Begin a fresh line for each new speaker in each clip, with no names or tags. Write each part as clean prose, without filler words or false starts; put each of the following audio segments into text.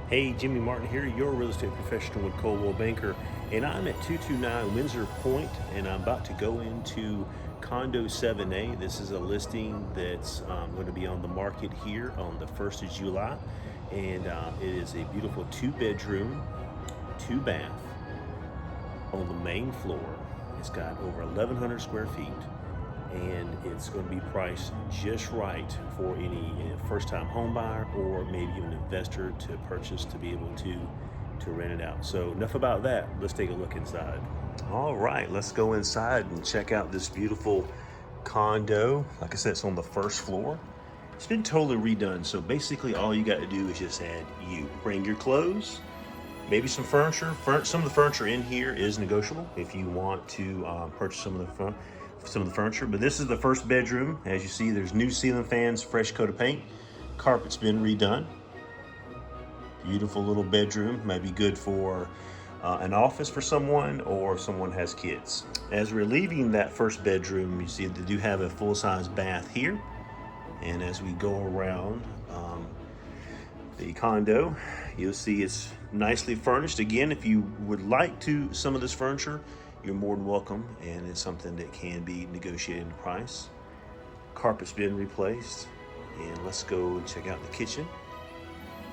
Hey, Jimmy Martin here, your real estate professional with Coldwell Banker, and I'm at 229 Windsor Point, and I'm about to go into condo 7A. This is a listing that's going to be on the market here on the 1st of July, and it is a beautiful 2-bedroom, 2-bath on the main floor. It's got over 1,100 square feet, and it's going to be priced just right for any first-time home buyer or maybe even an investor to purchase to be able to rent it out. So enough about that. Let's take a look inside. All right, let's go inside and check out this beautiful condo. Like I said, it's on the first floor. It's been totally redone. So basically all you got to do is just add you. Bring your clothes, maybe some furniture. Some of the furniture in here is negotiable if you want to purchase some of the furniture. But this is the first bedroom. As you see, there's new ceiling fans, fresh coat of paint, carpet's been redone. Beautiful little bedroom. Might be good for an office for someone, or if someone has kids. As we're leaving that first bedroom, you see they do have a full-size bath here. And as we go around the condo, you'll see it's nicely furnished. Again, if you would like some of this furniture, you're more than welcome, and it's something that can be negotiated in price. Carpet's been replaced, and let's go check out the kitchen.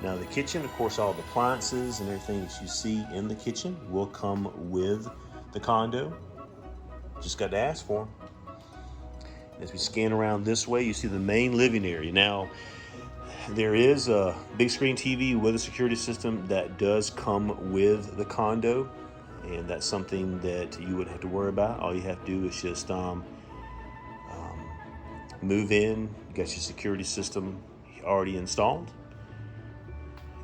Now the kitchen, of course, all the appliances and everything that you see in the kitchen will come with the condo. Just got to ask for them. As we scan around this way, you see the main living area. Now, there is a big screen TV with a security system that does come with the condo, and that's something that you wouldn't have to worry about. All you have to do is just move in. You got your security system already installed,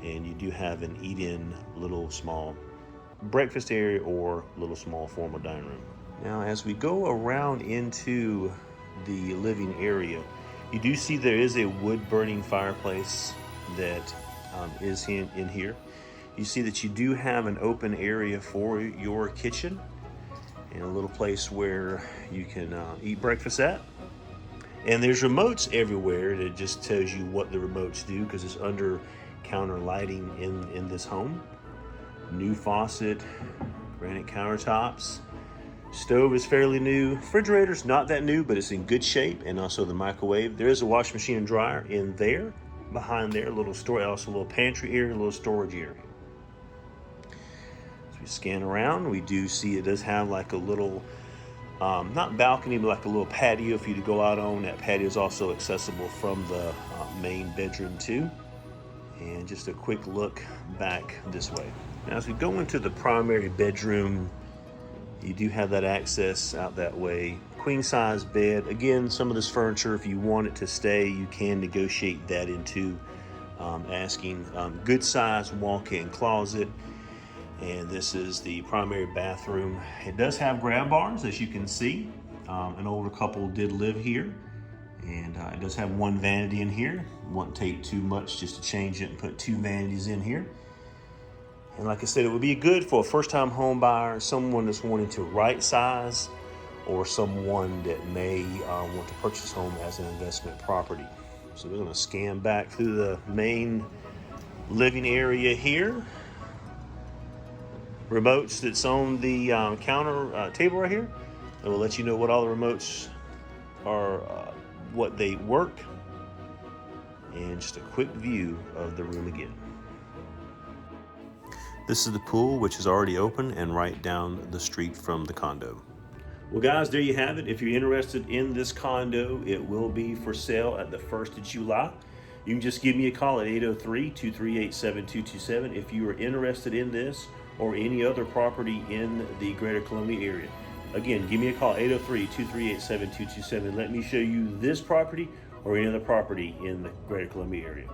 and you do have an eat-in little small breakfast area or little small formal dining room. Now, as we go around into the living area, you do see there is a wood-burning fireplace that is in here. You see that you do have an open area for your kitchen and a little place where you can eat breakfast at. And there's remotes everywhere that just tells you what the remotes do, because it's under counter lighting in this home. New faucet, granite countertops. Stove is fairly new. Refrigerator's not that new, but it's in good shape. And also the microwave. There is a washing machine and dryer in there. Behind there, a little store, also a little pantry area, a little storage area. We scan around, we do see it does have like a little, not balcony, but like a little patio for you to go out on. That patio is also accessible from the main bedroom too. And just a quick look back this way. Now, as we go into the primary bedroom, you do have that access out that way. Queen size bed. Again, some of this furniture, if you want it to stay, you can negotiate that into asking. Good size walk-in closet. And this is the primary bathroom. It does have grab bars, as you can see. An older couple did live here. And it does have one vanity in here. It won't take too much just to change it and put 2 vanities in here. And like I said, it would be good for a first-time home buyer, someone that's wanting to right size, or someone that may want to purchase home as an investment property. So we're gonna scan back through the main living area here. Remotes that's on the counter table right here. And we'll let you know what all the remotes are, what they work, and just a quick view of the room again. This is the pool, which is already open and right down the street from the condo. Well, guys, there you have it. If you're interested in this condo, it will be for sale at the 1st of July. You can just give me a call at 803-238-7227 if you are interested in this or any other property in the greater Columbia area. Again, give me a call, 803-238-7227. Let me show you this property or any other property in the greater Columbia area.